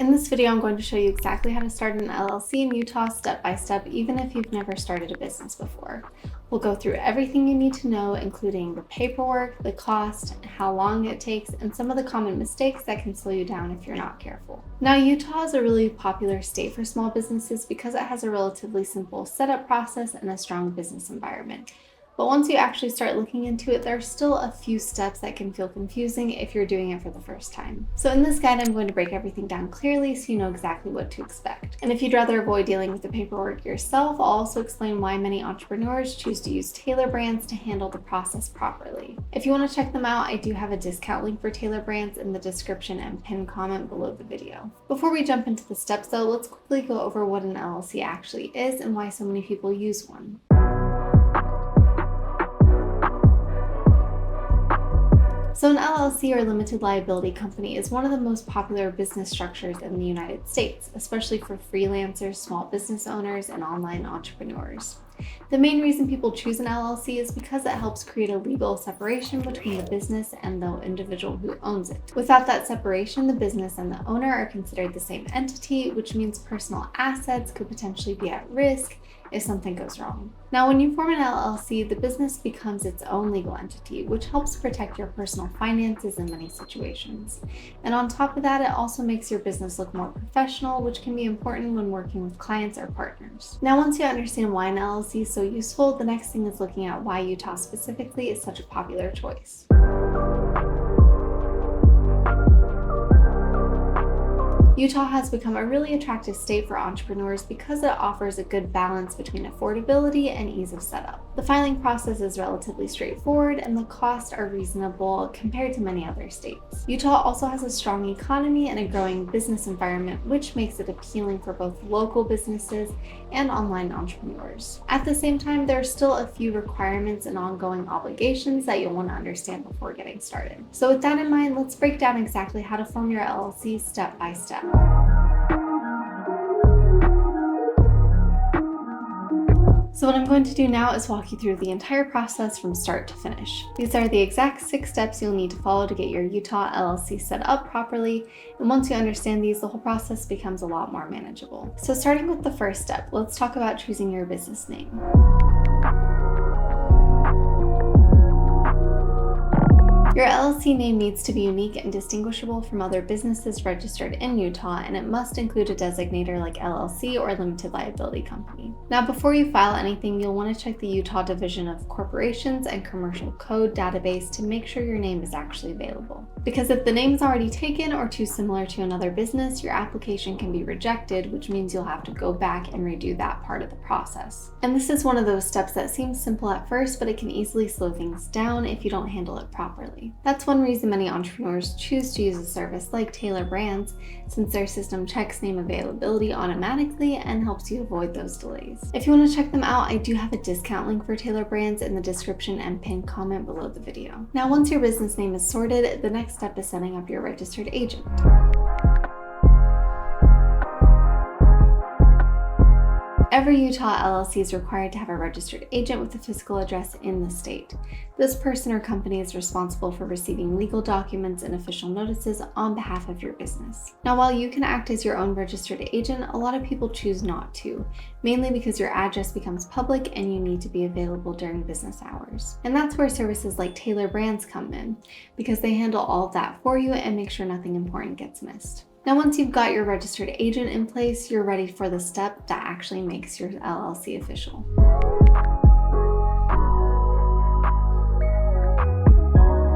In this video, I'm going to show you exactly how to start an LLC in Utah step by step, even if you've never started a business before. We'll go through everything you need to know, including the paperwork, the cost, how long it takes, and some of the common mistakes that can slow you down if you're not careful. Now, Utah is a really popular state for small businesses because it has a relatively simple setup process and a strong business environment. But once you actually start looking into it, there are still a few steps that can feel confusing if you're doing it for the first time. So in this guide, I'm going to break everything down clearly so you know exactly what to expect. And if you'd rather avoid dealing with the paperwork yourself, I'll also explain why many entrepreneurs choose to use Tailor Brands to handle the process properly. If you want to check them out, I do have a discount link for Tailor Brands in the description and pinned comment below the video. Before we jump into the steps though, let's quickly go over what an LLC actually is and why so many people use one. So an LLC, or limited liability company, is one of the most popular business structures in the United States, especially for freelancers, small business owners, and online entrepreneurs. The main reason people choose an LLC is because it helps create a legal separation between the business and the individual who owns it. Without that separation, the business and the owner are considered the same entity, which means personal assets could potentially be at risk if something goes wrong. Now, when you form an LLC, the business becomes its own legal entity, which helps protect your personal finances in many situations. And on top of that, it also makes your business look more professional, which can be important when working with clients or partners. Now, once you understand why an LLC is so useful, the next thing is looking at why Utah specifically is such a popular choice. Utah has become a really attractive state for entrepreneurs because it offers a good balance between affordability and ease of setup. The filing process is relatively straightforward and the costs are reasonable compared to many other states. Utah also has a strong economy and a growing business environment, which makes it appealing for both local businesses and online entrepreneurs. At the same time, there are still a few requirements and ongoing obligations that you'll want to understand before getting started. So with that in mind, let's break down exactly how to form your LLC step by step. So what I'm going to do now is walk you through the entire process from start to finish. These are the exact 6 steps you'll need to follow to get your Utah LLC set up properly, and once you understand these, the whole process becomes a lot more manageable. So starting with the first step, let's talk about choosing your business name. Your LLC name needs to be unique and distinguishable from other businesses registered in Utah, and it must include a designator like LLC or limited liability company. Now, before you file anything, you'll want to check the Utah Division of Corporations and Commercial Code database to make sure your name is actually available. Because if the name is already taken or too similar to another business, your application can be rejected, which means you'll have to go back and redo that part of the process. And this is one of those steps that seems simple at first, but it can easily slow things down if you don't handle it properly. That's one reason many entrepreneurs choose to use a service like Tailor Brands, since their system checks name availability automatically and helps you avoid those delays. If you want to check them out, I do have a discount link for Tailor Brands in the description and pinned comment below the video. Now, once your business name is sorted, the next step is setting up your registered agent. Every Utah LLC is required to have a registered agent with a physical address in the state. This person or company is responsible for receiving legal documents and official notices on behalf of your business. Now, while you can act as your own registered agent, a lot of people choose not to, mainly because your address becomes public and you need to be available during business hours. And that's where services like Tailor Brands come in, because they handle all of that for you and make sure nothing important gets missed. Now, once you've got your registered agent in place, you're ready for the step that actually makes your LLC official.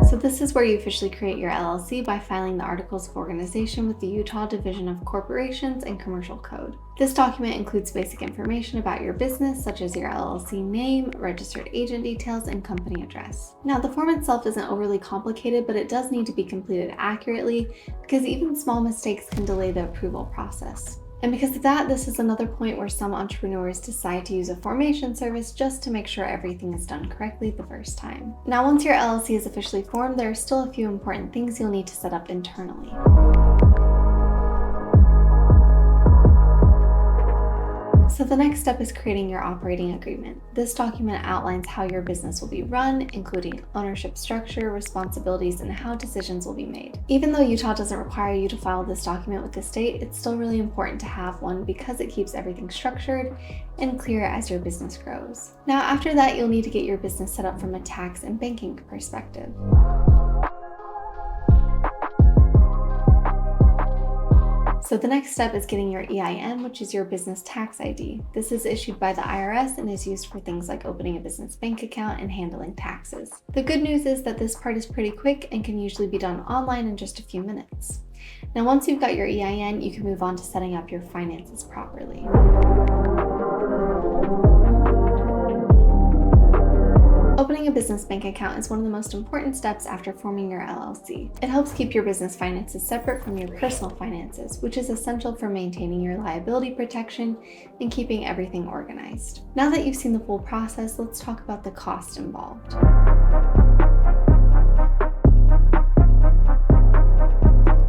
So this is where you officially create your LLC by filing the Articles of Organization with the Utah Division of Corporations and Commercial Code. This document includes basic information about your business, such as your LLC name, registered agent details, and company address. Now, the form itself isn't overly complicated, but it does need to be completed accurately because even small mistakes can delay the approval process. And because of that, this is another point where some entrepreneurs decide to use a formation service just to make sure everything is done correctly the first time. Now, once your LLC is officially formed, there are still a few important things you'll need to set up internally. So the next step is creating your operating agreement. This document outlines how your business will be run, including ownership structure, responsibilities, and how decisions will be made. Even though Utah doesn't require you to file this document with the state, it's still really important to have one because it keeps everything structured and clear as your business grows. Now, after that, you'll need to get your business set up from a tax and banking perspective. So the next step is getting your EIN, which is your business tax ID. This is issued by the IRS and is used for things like opening a business bank account and handling taxes. The good news is that this part is pretty quick and can usually be done online in just a few minutes. Now, once you've got your EIN, you can move on to setting up your finances properly. Opening a business bank account is one of the most important steps after forming your LLC. It helps keep your business finances separate from your personal finances, which is essential for maintaining your liability protection and keeping everything organized. Now that you've seen the full process, let's talk about the cost involved.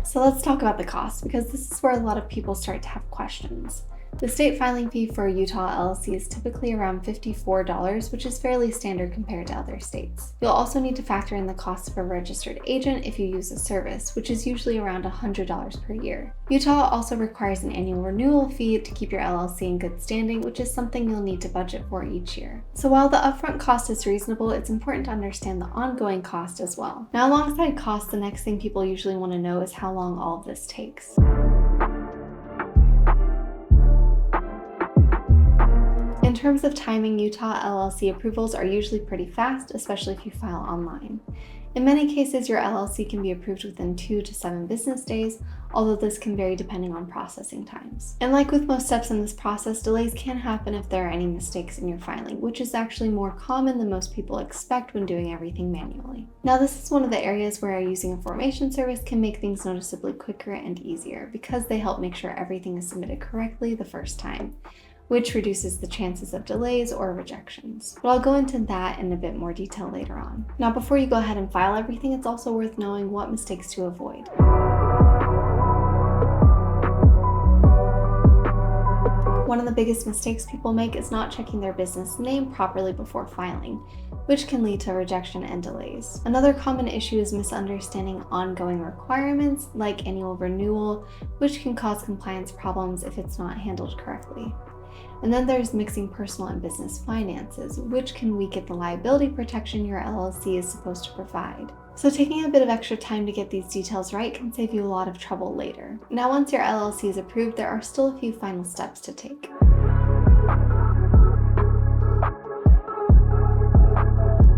So let's talk about the cost, because this is where a lot of people start to have questions. The state filing fee for Utah LLC is typically around $54, which is fairly standard compared to other states. You'll also need to factor in the cost of a registered agent if you use a service, which is usually around $100 per year. Utah also requires an annual renewal fee to keep your LLC in good standing, which is something you'll need to budget for each year. So while the upfront cost is reasonable, it's important to understand the ongoing cost as well. Now, alongside costs, the next thing people usually want to know is how long all of this takes. In terms of timing, Utah LLC approvals are usually pretty fast, especially if you file online. In many cases, your LLC can be approved within 2 to 7 business days, although this can vary depending on processing times. And like with most steps in this process, delays can happen if there are any mistakes in your filing, which is actually more common than most people expect when doing everything manually. Now, this is one of the areas where using a formation service can make things noticeably quicker and easier because they help make sure everything is submitted correctly the first time, which reduces the chances of delays or rejections. But I'll go into that in a bit more detail later on. Now, before you go ahead and file everything, it's also worth knowing what mistakes to avoid. One of the biggest mistakes people make is not checking their business name properly before filing, which can lead to rejection and delays. Another common issue is misunderstanding ongoing requirements like annual renewal, which can cause compliance problems if it's not handled correctly. And then there's mixing personal and business finances, which can weaken the liability protection your LLC is supposed to provide. So taking a bit of extra time to get these details right can save you a lot of trouble later. Now, once your LLC is approved, there are still a few final steps to take.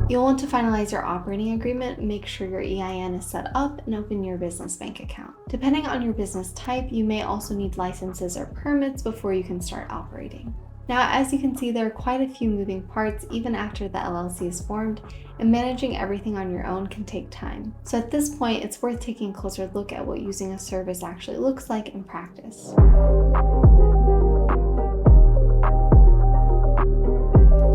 You'll want to finalize your operating agreement, make sure your EIN is set up, and open your business bank account. Depending on your business type, you may also need licenses or permits before you can start operating. Now, as you can see, there are quite a few moving parts even after the LLC is formed, and managing everything on your own can take time. So at this point, it's worth taking a closer look at what using a service actually looks like in practice.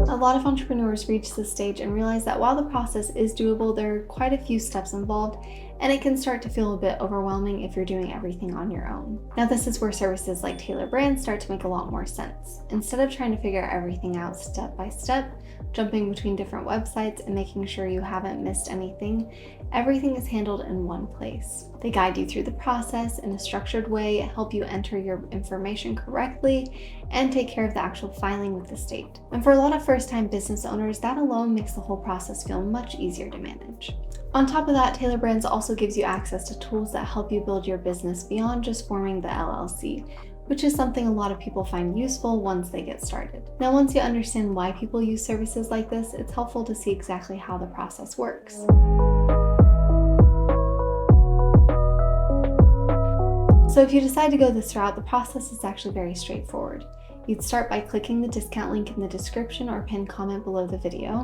A lot of entrepreneurs reach this stage and realize that while the process is doable, there are quite a few steps involved, and it can start to feel a bit overwhelming if you're doing everything on your own. Now, this is where services like Tailor Brands start to make a lot more sense. Instead of trying to figure everything out step by step, jumping between different websites and making sure you haven't missed anything, everything is handled in one place. They guide you through the process in a structured way, help you enter your information correctly, and take care of the actual filing with the state. And for a lot of first-time business owners, that alone makes the whole process feel much easier to manage. On top of that, Tailor Brands also gives you access to tools that help you build your business beyond just forming the LLC, which is something a lot of people find useful once they get started. Now, once you understand why people use services like this, it's helpful to see exactly how the process works. So if you decide to go this route, the process is actually very straightforward. You'd start by clicking the discount link in the description or pinned comment below the video,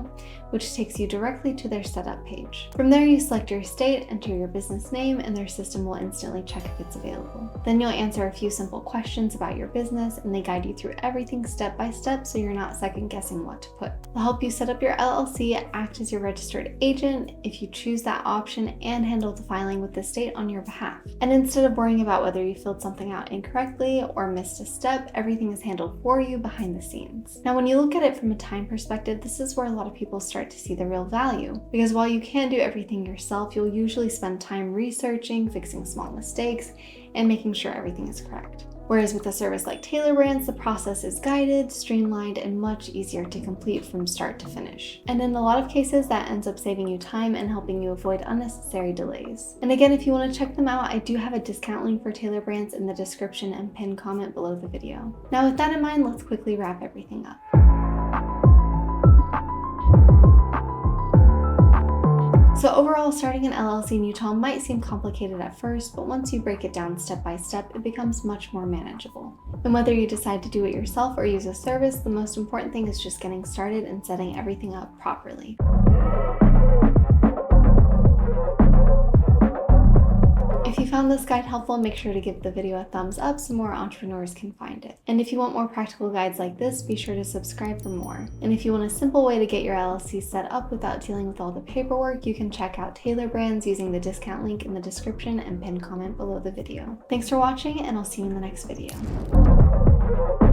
which takes you directly to their setup page. From there, you select your state, enter your business name, and their system will instantly check if it's available. Then you'll answer a few simple questions about your business, and they guide you through everything step by step so you're not second guessing what to put. They'll help you set up your LLC, act as your registered agent if you choose that option, and handle the filing with the state on your behalf. And instead of worrying about whether you filled something out incorrectly or missed a step, everything is handled handle for you behind the scenes. Now, when you look at it from a time perspective, this is where a lot of people start to see the real value. Because while you can do everything yourself, you'll usually spend time researching, fixing small mistakes, and making sure everything is correct. Whereas with a service like Tailor Brands, the process is guided, streamlined, and much easier to complete from start to finish. And in a lot of cases, that ends up saving you time and helping you avoid unnecessary delays. And again, if you want to check them out, I do have a discount link for Tailor Brands in the description and pinned comment below the video. Now with that in mind, let's quickly wrap everything up. So overall, starting an LLC in Utah might seem complicated at first, but once you break it down step by step, it becomes much more manageable. And whether you decide to do it yourself or use a service, the most important thing is just getting started and setting everything up properly. If you found this guide helpful, make sure to give the video a thumbs up so more entrepreneurs can find it. And if you want more practical guides like this, be sure to subscribe for more. And if you want a simple way to get your LLC set up without dealing with all the paperwork, you can check out Tailor Brands using the discount link in the description and pinned comment below the video. Thanks for watching, and I'll see you in the next video.